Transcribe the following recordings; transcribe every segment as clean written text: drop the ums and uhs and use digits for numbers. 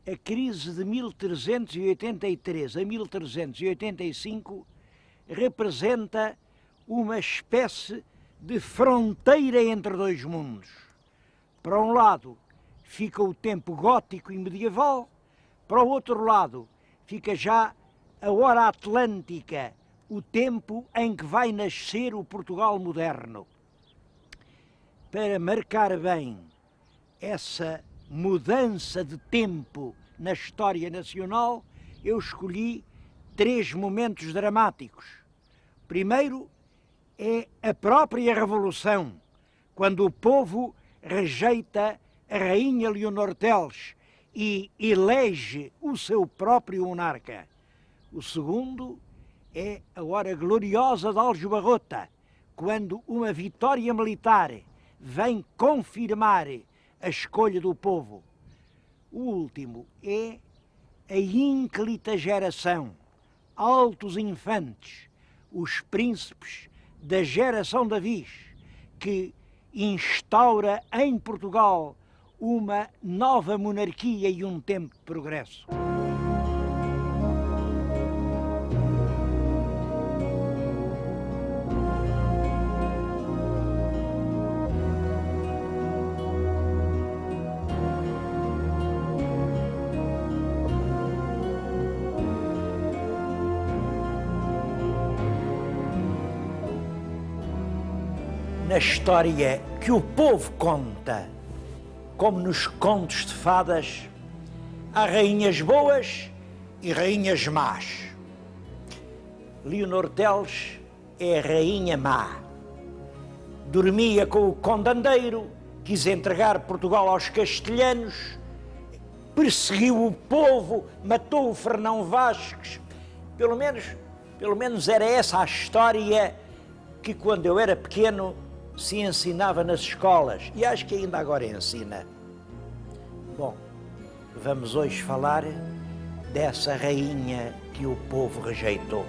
A crise de 1383 a 1385 representa uma espécie de fronteira entre dois mundos. Para um lado fica o tempo gótico e medieval, para o outro lado fica já a hora atlântica, o tempo em que vai nascer o Portugal moderno. Para marcar bem essa mudança de tempo na história nacional, eu escolhi 3 momentos dramáticos. Primeiro é a própria Revolução, quando o povo rejeita a rainha Leonor Teles e elege o seu próprio monarca. O segundo é a hora gloriosa de Aljubarrota, quando uma vitória militar vem confirmar a escolha do povo. O último é a ínclita geração, altos infantes, os príncipes da geração da Viz, que instaura em Portugal uma nova monarquia e um tempo de progresso. Na história que o povo conta, como nos contos de fadas, há rainhas boas e rainhas más. Leonor Teles é a rainha má. Dormia com o condandeiro, quis entregar Portugal aos castelhanos, perseguiu o povo, matou o Fernão Vasques. Pelo menos era essa a história que, quando eu era pequeno, se ensinava nas escolas, e acho que ainda agora ensina. Bom, vamos hoje falar dessa rainha que o povo rejeitou.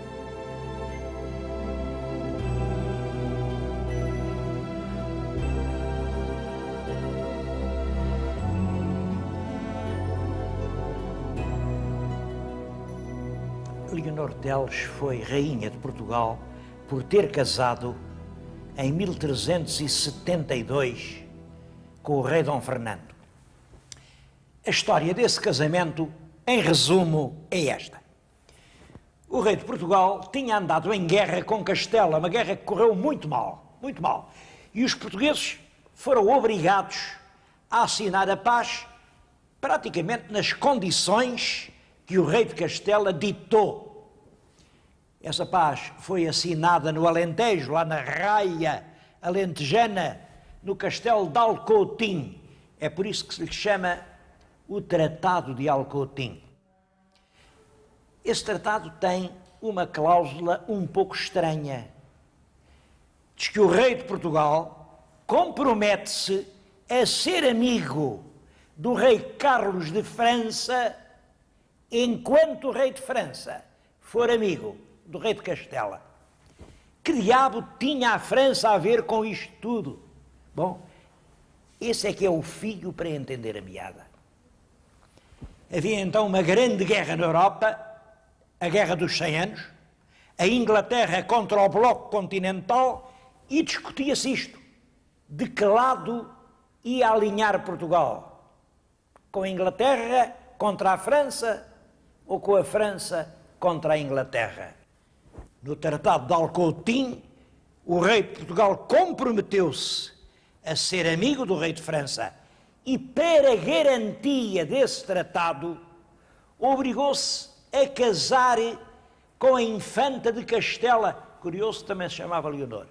Leonor Teles foi rainha de Portugal por ter casado em 1372 com o rei Dom Fernando. A história desse casamento, em resumo, é esta. O rei de Portugal tinha andado em guerra com Castela, uma guerra que correu muito mal, muito mal. E os portugueses foram obrigados a assinar a paz praticamente nas condições que o rei de Castela ditou. Essa paz foi assinada no Alentejo, lá na Raia Alentejana, no castelo de Alcoutim. É por isso que se lhe chama o Tratado de Alcoutim. Esse tratado tem uma cláusula um pouco estranha. Diz que o rei de Portugal compromete-se a ser amigo do rei Carlos de França enquanto o rei de França for amigo do rei de Castela. Que diabo tinha a França a ver com isto tudo? Bom, esse é que é o fio para entender a meada. Havia então uma grande guerra na Europa, a Guerra dos 100 Anos, a Inglaterra contra o Bloco Continental, e discutia-se isto, de que lado ia alinhar Portugal? Com a Inglaterra contra a França ou com a França contra a Inglaterra? No Tratado de Alcoutim, o rei de Portugal comprometeu-se a ser amigo do rei de França e, para garantia desse tratado, obrigou-se a casar com a infanta de Castela, curioso, também se chamava Leonor,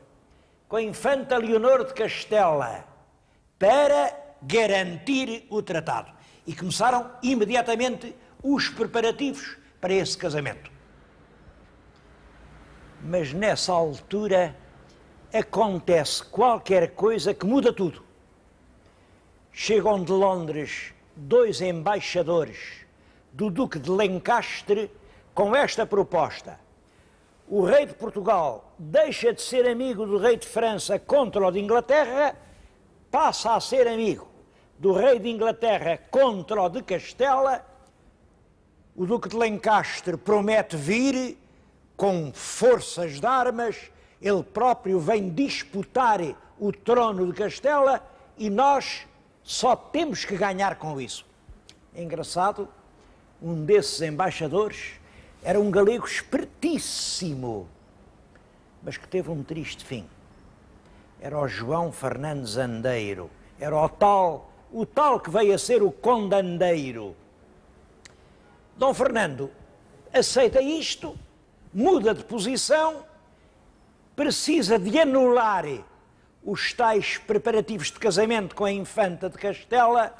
com a infanta Leonor de Castela, para garantir o tratado. E começaram imediatamente os preparativos para esse casamento. Mas nessa altura acontece qualquer coisa que muda tudo. Chegam de Londres 2 embaixadores do Duque de Lencastre com esta proposta: o rei de Portugal deixa de ser amigo do rei de França contra o de Inglaterra, passa a ser amigo do rei de Inglaterra contra o de Castela, o Duque de Lencastre promete vir com forças de armas, ele próprio vem disputar o trono de Castela e nós só temos que ganhar com isso. É engraçado, um desses embaixadores era um galego espertíssimo, mas que teve um triste fim. Era o João Fernandes Andeiro, era o tal que veio a ser o Conde Andeiro. Dom Fernando aceita isto, muda de posição, precisa de anular os tais preparativos de casamento com a infanta de Castela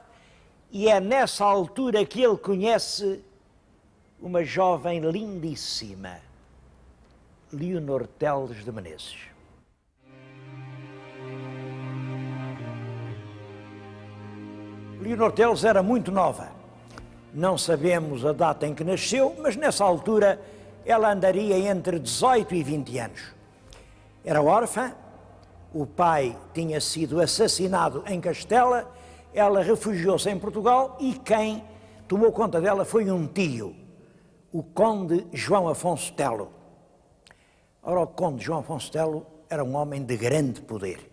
e é nessa altura que ele conhece uma jovem lindíssima, Leonor Teles de Menezes. Leonor Teles era muito nova, não sabemos a data em que nasceu, mas nessa altura ela andaria entre 18 e 20 anos. Era órfã, o pai tinha sido assassinado em Castela, ela refugiou-se em Portugal e quem tomou conta dela foi um tio, o Conde João Afonso Telo. Ora, o Conde João Afonso Telo era um homem de grande poder.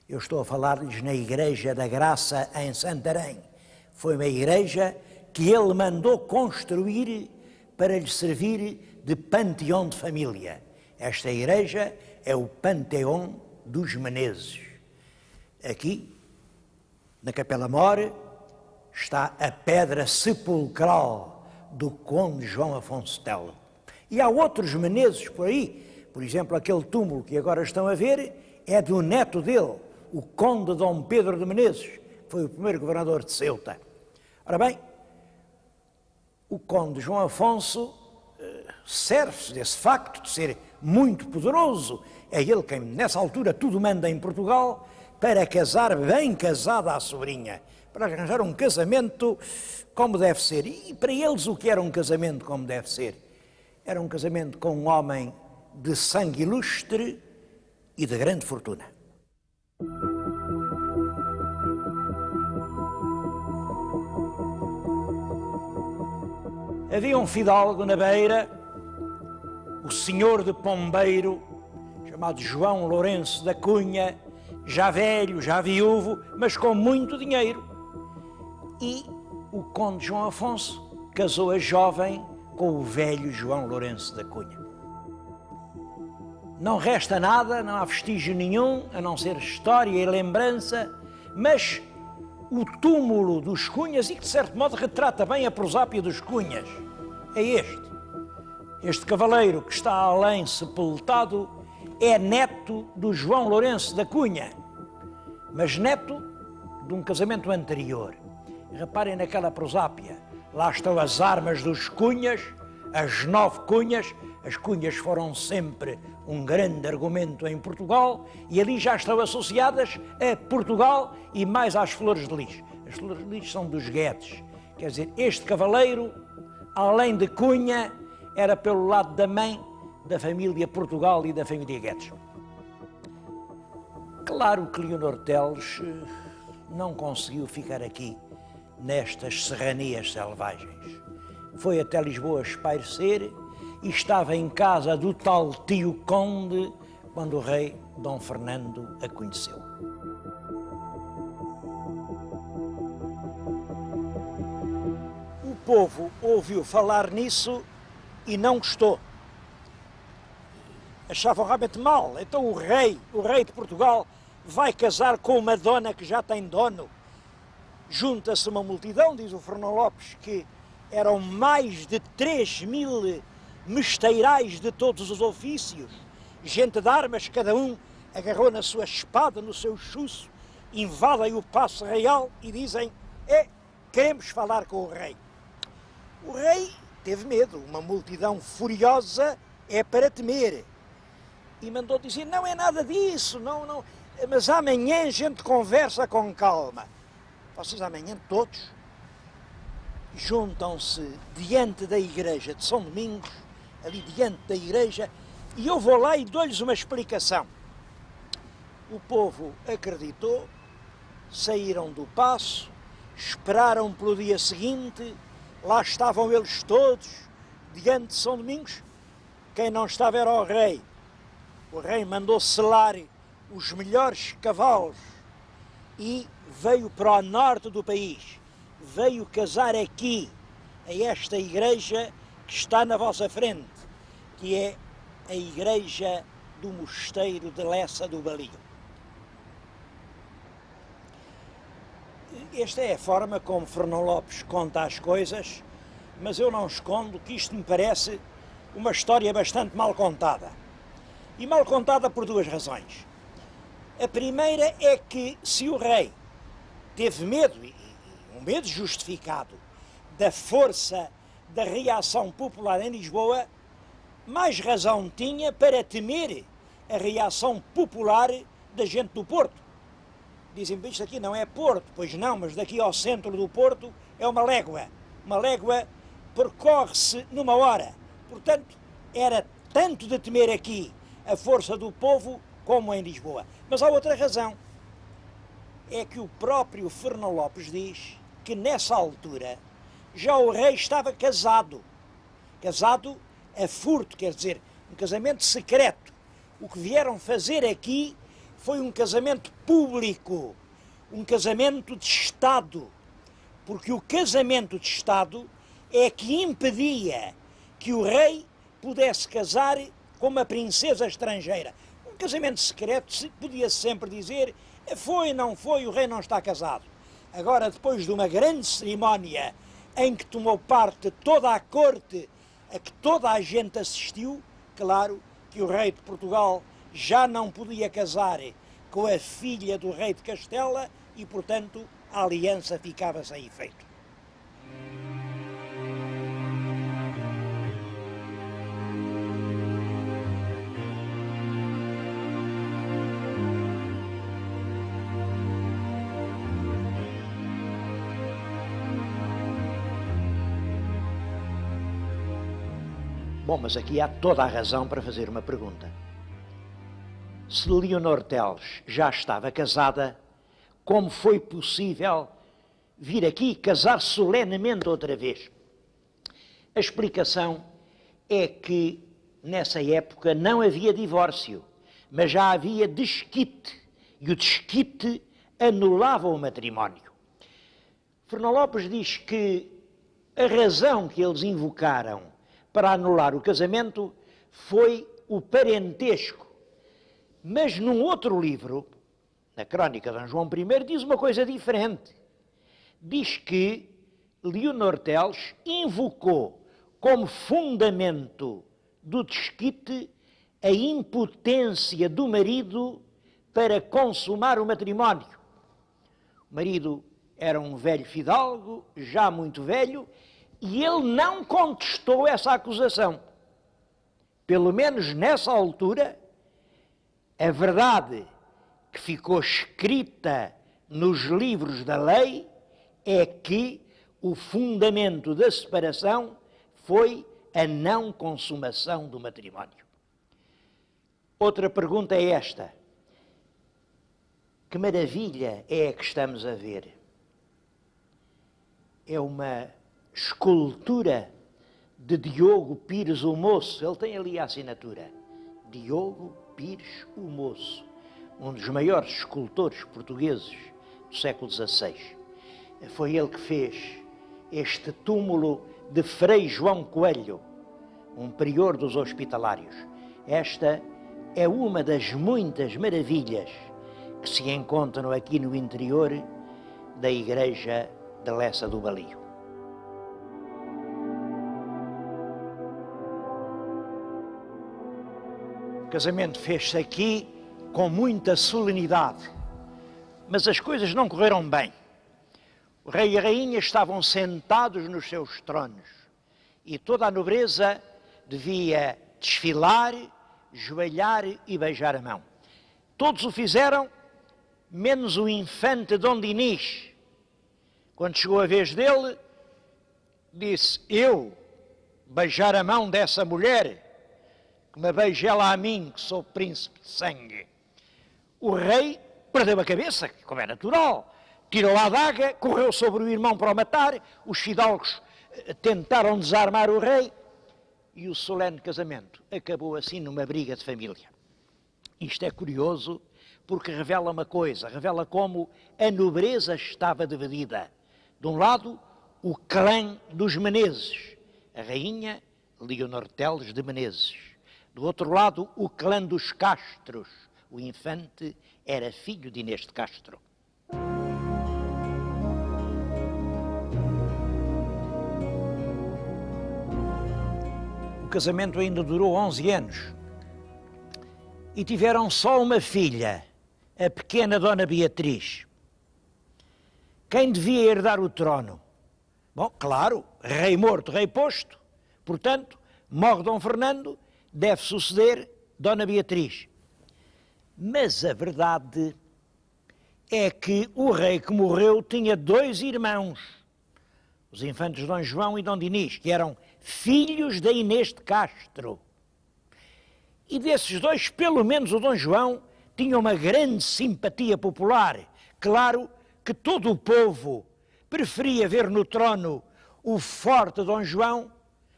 Eu estou a falar-lhes na Igreja da Graça em Santarém. Foi uma igreja que ele mandou construir para lhe servir de panteão de família. Esta igreja é o Panteão dos Menezes. Aqui, na Capela Mor, está a pedra sepulcral do Conde João Afonso Telo. E há outros Menezes por aí, por exemplo, aquele túmulo que agora estão a ver é do neto dele, o Conde Dom Pedro de Menezes, que foi o primeiro governador de Ceuta. Ora bem, o Conde João Afonso serve-se desse facto de ser muito poderoso. É ele quem, nessa altura, tudo manda em Portugal para casar bem casada à sobrinha, para arranjar um casamento como deve ser. E para eles o que era um casamento como deve ser? Era um casamento com um homem de sangue ilustre e de grande fortuna. Havia um fidalgo na Beira, o senhor de Pombeiro, chamado João Lourenço da Cunha, já velho, já viúvo, mas com muito dinheiro. E o conde João Afonso casou a jovem com o velho João Lourenço da Cunha. Não resta nada, não há vestígio nenhum, a não ser história e lembrança, mas o túmulo dos Cunhas, e que de certo modo retrata bem a prosápia dos Cunhas, é este. Este cavaleiro que está além sepultado é neto do João Lourenço da Cunha, mas neto de um casamento anterior. Reparem naquela prosápia, lá estão as armas dos Cunhas, as 9 Cunhas. As Cunhas foram sempre um grande argumento em Portugal e ali já estão associadas a Portugal e mais às Flores de Lis. As Flores de Lis são dos Guedes. Quer dizer, este cavaleiro, além de Cunha, era pelo lado da mãe da família Portugal e da família Guedes. Claro que Leonor Teles não conseguiu ficar aqui nestas serranias selvagens. Foi até Lisboa espairecer e estava em casa do tal tio Conde quando o rei Dom Fernando a conheceu. O povo ouviu falar nisso e não gostou. Achavam realmente mal. Então o rei de Portugal, vai casar com uma dona que já tem dono. Junta-se uma multidão, diz o Fernão Lopes, que eram mais de 3.000 mesteirais de todos os ofícios, gente de armas, cada um agarrou na sua espada, no seu chuço, invadem o Paço Real e dizem: queremos falar com o rei. O rei teve medo, uma multidão furiosa é para temer, e mandou dizer: não é nada disso, não, mas amanhã a gente conversa com calma. Vocês amanhã todos juntam-se diante da igreja de São Domingos, ali diante da igreja, e eu vou lá e dou-lhes uma explicação. O povo acreditou, saíram do paço, esperaram pelo dia seguinte, Lá estavam eles todos, diante de São Domingos. Quem não estava era o rei. O rei mandou selar os melhores cavalos e veio para o norte do país. Veio casar aqui, a esta igreja que está na vossa frente, que é a igreja do mosteiro de Lessa do Balio. Esta é a forma como Fernão Lopes conta as coisas, mas eu não escondo que isto me parece uma história bastante mal contada. E mal contada por duas razões. A primeira é que se o rei teve medo, e um medo justificado, da força da reação popular em Lisboa, mais razão tinha para temer a reação popular da gente do Porto. Dizem, isto aqui não é Porto. Pois não, mas daqui ao centro do Porto é uma légua. Uma légua percorre-se numa hora. Portanto, era tanto de temer aqui a força do povo como em Lisboa. Mas há outra razão. É que o próprio Fernão Lopes diz que nessa altura já o rei estava casado. Casado a furto, quer dizer, um casamento secreto. O que vieram fazer aqui foi um casamento público, um casamento de Estado, porque o casamento de Estado é que impedia que o rei pudesse casar com uma princesa estrangeira. Um casamento secreto podia sempre dizer, foi, não foi, o rei não está casado. Agora, depois de uma grande cerimónia em que tomou parte toda a corte, a que toda a gente assistiu, claro que o rei de Portugal já não podia casar com a filha do rei de Castela e, portanto, a aliança ficava sem efeito. Bom, mas aqui há toda a razão para fazer uma pergunta. Se Leonor Teles já estava casada, como foi possível vir aqui casar solenemente outra vez? A explicação é que nessa época não havia divórcio, mas já havia desquite, e o desquite anulava o matrimónio. Fernão Lopes diz que a razão que eles invocaram para anular o casamento foi o parentesco. Mas num outro livro, na Crónica de D. João I, diz uma coisa diferente. Diz que Leonor Teles invocou como fundamento do desquite a impotência do marido para consumar o matrimónio. O marido era um velho fidalgo, já muito velho, e ele não contestou essa acusação. Pelo menos nessa altura, a verdade que ficou escrita nos livros da lei é que o fundamento da separação foi a não consumação do matrimónio. Outra pergunta é esta. Que maravilha é a que estamos a ver? É uma escultura de Diogo Pires o Moço. Ele tem ali a assinatura. Diogo Pires o Moço, um dos maiores escultores portugueses do século XVI. Foi ele que fez este túmulo de Frei João Coelho, um prior dos Hospitalários. Esta é uma das muitas maravilhas que se encontram aqui no interior da igreja de Lessa do Balio. O casamento fez-se aqui com muita solenidade, mas as coisas não correram bem. O rei e a rainha estavam sentados nos seus tronos e toda a nobreza devia desfilar, joelhar e beijar a mão. Todos o fizeram, menos o infante Dom Dinis. Quando chegou a vez dele, disse, eu beijar a mão dessa mulher, que me beije ela a mim, que sou príncipe de sangue. O rei perdeu a cabeça, como é natural, tirou a adaga, correu sobre o irmão para o matar, os fidalgos tentaram desarmar o rei e o solene casamento acabou assim numa briga de família. Isto é curioso porque revela uma coisa, revela como a nobreza estava dividida. De um lado, o clã dos Menezes, a rainha Leonor Teles de Menezes. Do outro lado, o clã dos Castros, o infante era filho de Inês de Castro. O casamento ainda durou 11 anos e tiveram só uma filha, a pequena Dona Beatriz. Quem devia herdar o trono? Bom, claro, rei morto, rei posto. Portanto, morre Dom Fernando, deve suceder Dona Beatriz. Mas a verdade é que o rei que morreu tinha 2 irmãos, os infantes Dom João e Dom Dinis, que eram filhos da Inês de Castro. E desses 2, pelo menos o Dom João, tinha uma grande simpatia popular. Claro que todo o povo preferia ver no trono o forte Dom João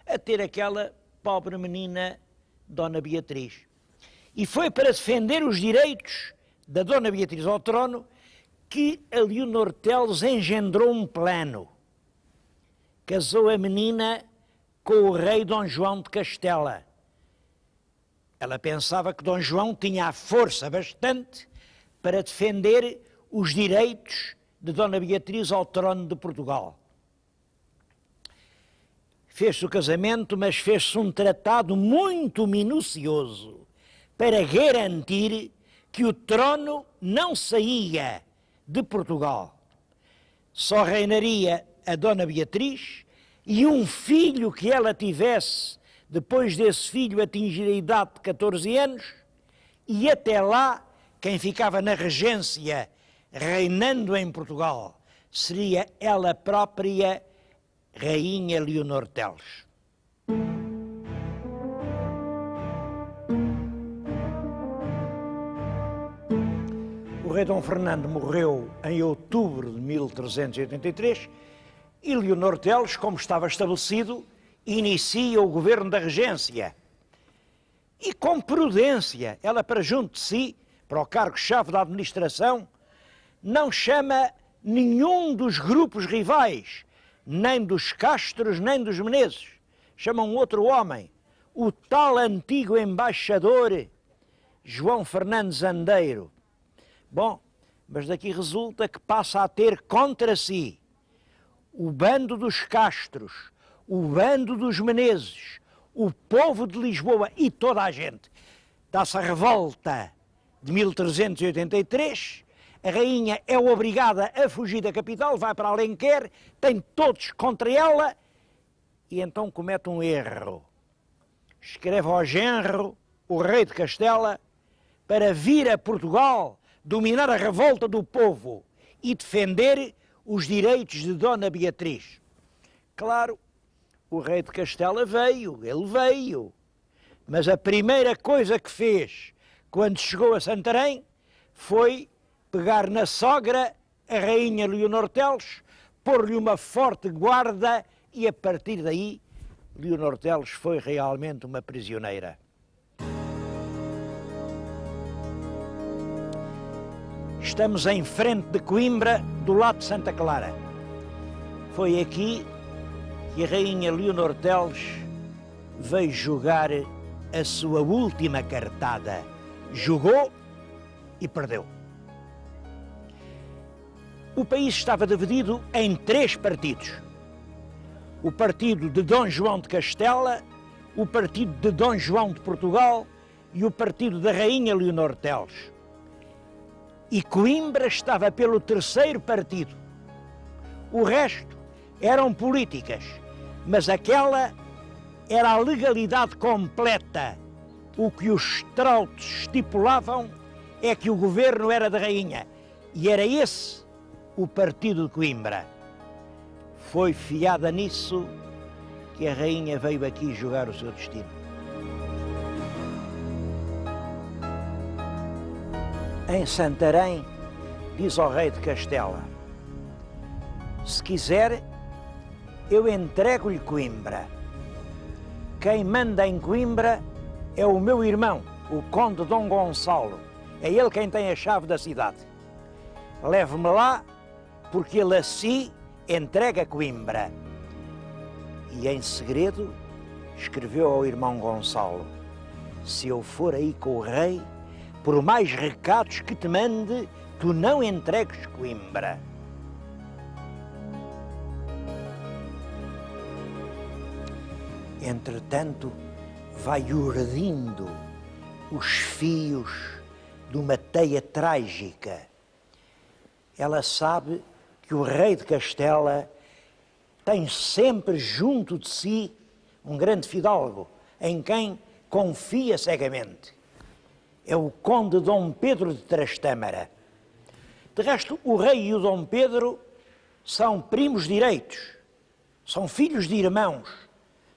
a ter aquela pobre menina Dona Beatriz. E foi para defender os direitos da Dona Beatriz ao trono que a Leonor Teles engendrou um plano. Casou a menina com o rei Dom João de Castela. Ela pensava que Dom João tinha a força bastante para defender os direitos de Dona Beatriz ao trono de Portugal. Fez-se o casamento, mas fez-se um tratado muito minucioso para garantir que o trono não saía de Portugal. Só reinaria a Dona Beatriz e um filho que ela tivesse depois desse filho atingir a idade de 14 anos, e até lá, quem ficava na regência reinando em Portugal seria ela própria, Rainha Leonor Teles. O rei Dom Fernando morreu em outubro de 1383 e Leonor Teles, como estava estabelecido, inicia o governo da regência. E com prudência, ela para junto de si, para o cargo-chave da administração, não chama nenhum dos grupos rivais, nem dos Castros, nem dos Menezes. Chama um outro homem, o tal antigo embaixador João Fernandes Andeiro. Bom, mas daqui resulta que passa a ter contra si o bando dos Castros, o bando dos Menezes, o povo de Lisboa e toda a gente. Dá-se a revolta de 1383, a rainha é obrigada a fugir da capital, vai para Alenquer, tem todos contra ela e então comete um erro. Escreve ao genro, o rei de Castela, para vir a Portugal, dominar a revolta do povo e defender os direitos de Dona Beatriz. Claro, o rei de Castela veio, ele veio, mas a primeira coisa que fez quando chegou a Santarém foi pegar na sogra, a rainha Leonor Teles, pôr-lhe uma forte guarda e a partir daí Leonor Teles foi realmente uma prisioneira. Estamos em frente de Coimbra, do lado de Santa Clara. Foi aqui que a rainha Leonor Teles veio jogar a sua última cartada. Jogou e perdeu. O país estava dividido em 3 partidos. O partido de Dom João de Castela, o partido de Dom João de Portugal e o partido da rainha Leonor Teles. E Coimbra estava pelo 3º partido. O resto eram políticas, mas aquela era a legalidade completa. O que os trautos estipulavam é que o governo era da rainha, e era esse o partido de Coimbra. Foi fiada nisso que a rainha veio aqui jogar o seu destino. Em Santarém, diz ao rei de Castela: se quiser, eu entrego-lhe Coimbra. Quem manda em Coimbra é o meu irmão, o conde Dom Gonçalo. É ele quem tem a chave da cidade. Leve-me lá, porque ele assim entrega Coimbra. E em segredo escreveu ao irmão Gonçalo: se eu for aí com o rei, por mais recados que te mande, tu não entregues Coimbra. Entretanto, vai urdindo os fios de uma teia trágica. Ela sabe que o rei de Castela tem sempre junto de si um grande fidalgo, em quem confia cegamente. É o conde Dom Pedro de Trastâmara. De resto, o rei e o Dom Pedro são primos direitos, são filhos de irmãos,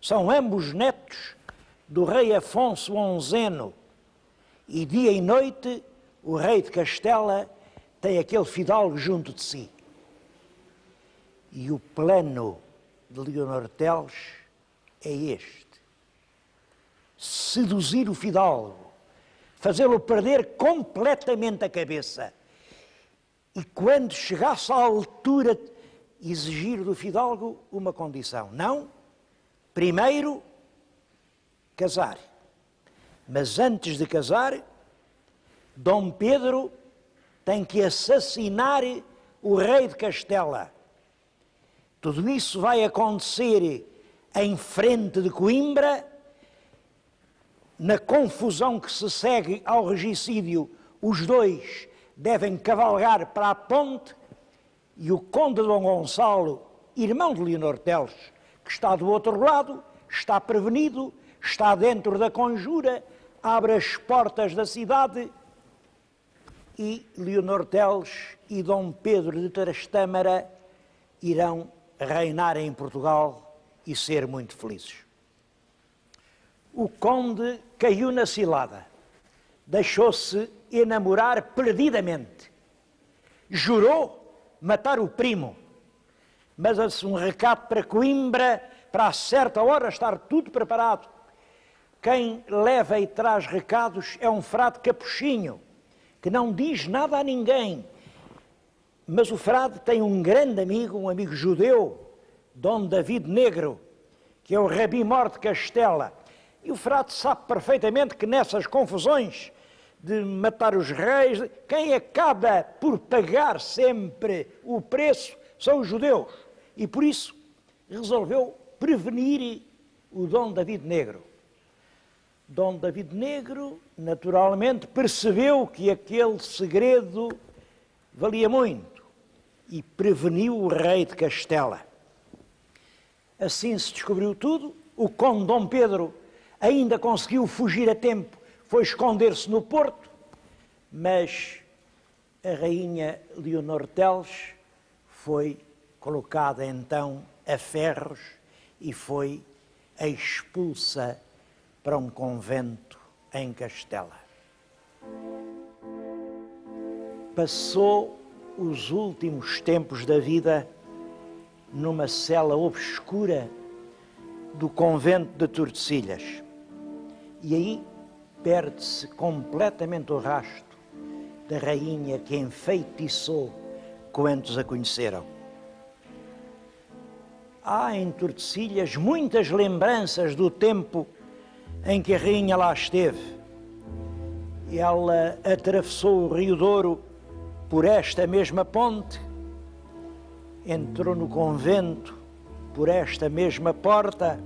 são ambos netos do rei Afonso XI. E dia e noite o rei de Castela tem aquele fidalgo junto de si. E o plano de Leonor Teles é este: seduzir o fidalgo, fazê-lo perder completamente a cabeça. E quando chegasse à altura, exigir do fidalgo uma condição. Não, primeiro, casar. Mas antes de casar, Dom Pedro tem que assassinar o rei de Castela. Tudo isso vai acontecer em frente de Coimbra. Na confusão que se segue ao regicídio, os dois devem cavalgar para a ponte e o conde Dom Gonçalo, irmão de Leonor Teles, que está do outro lado, está prevenido, está dentro da conjura, abre as portas da cidade e Leonor Teles e Dom Pedro de Trastâmara irão reinar em Portugal e ser muito felizes. O conde caiu na cilada, deixou-se enamorar perdidamente, jurou matar o primo, mas deu-se um recado para Coimbra, para a certa hora estar tudo preparado. Quem leva e traz recados é um frade capuchinho, que não diz nada a ninguém, mas o frade tem um grande amigo, um amigo judeu, Dom David Negro, que é o rabi-mor de Castela. E o frade sabe perfeitamente que nessas confusões de matar os reis, quem acaba por pagar sempre o preço são os judeus. E por isso resolveu prevenir o Dom David Negro. Dom David Negro, naturalmente, percebeu que aquele segredo valia muito e preveniu o rei de Castela. Assim se descobriu tudo. O conde Dom Pedro ainda conseguiu fugir a tempo, foi esconder-se no Porto, mas a rainha Leonor Teles foi colocada então a ferros e foi expulsa para um convento em Castela. Passou os últimos tempos da vida numa cela obscura do convento de Tordesilhas. E aí perde-se completamente o rastro da rainha que enfeitiçou quantos a conheceram. Há em Tordesilhas muitas lembranças do tempo em que a rainha lá esteve. Ela atravessou o Rio Douro por esta mesma ponte, entrou no convento por esta mesma porta